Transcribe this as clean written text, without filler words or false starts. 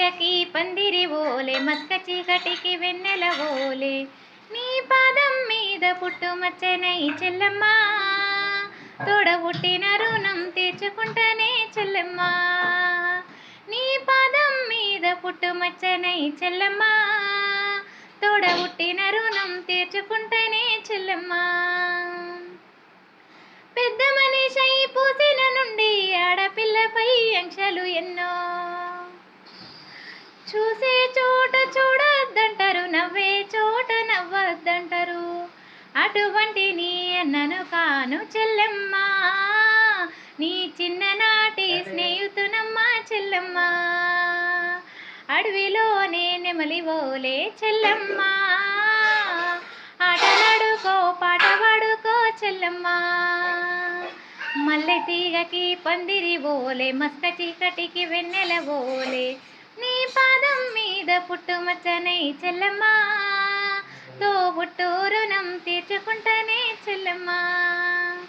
తీగకి పందిరి ఓలే మస్క చీకటికి వెన్నెల ఓలే నీ పాదం మీద పుట్టుమచ్చనై చెల్లెమ్మ తోడ పుట్టిన రుణం తీర్చుకుంటనే చెల్లెమ్మ నీ పాదం మీద పుట్టుమచ్చనై చెల్లెమ్మ తోడ పుట్టిన రుణం తీర్చుకుంటనే చెల్లెమ్మ పెద్ద మనిషై పూసిన నుండి ఆడపిల్లపై ఆంక్షలు ఎన్నో చూసే చోట చూడొద్దంటారు నవ్వే చోట నవ్వొద్దంటారు అటువంటి నీ అన్నను కాను చెల్లెమ్మ నీ చిన్ననాటి స్నేహితునమ్మ చెల్లెమ్మ అడవిలోనే నెమలివోలే చెల్లెమ్మ ఆటలాడుకో పాట పాడుకో చెల్లెమ్మ మల్లె తీగకి పందిరి ఓలే మస్క చీకటికి వెన్నెల ఓలే నీ పాదం మీద పుట్టుమచ్చనై చెల్లెమ్మ తోబుట్టు రుణం తీర్చుకుంటనే చెల్లెమ్మ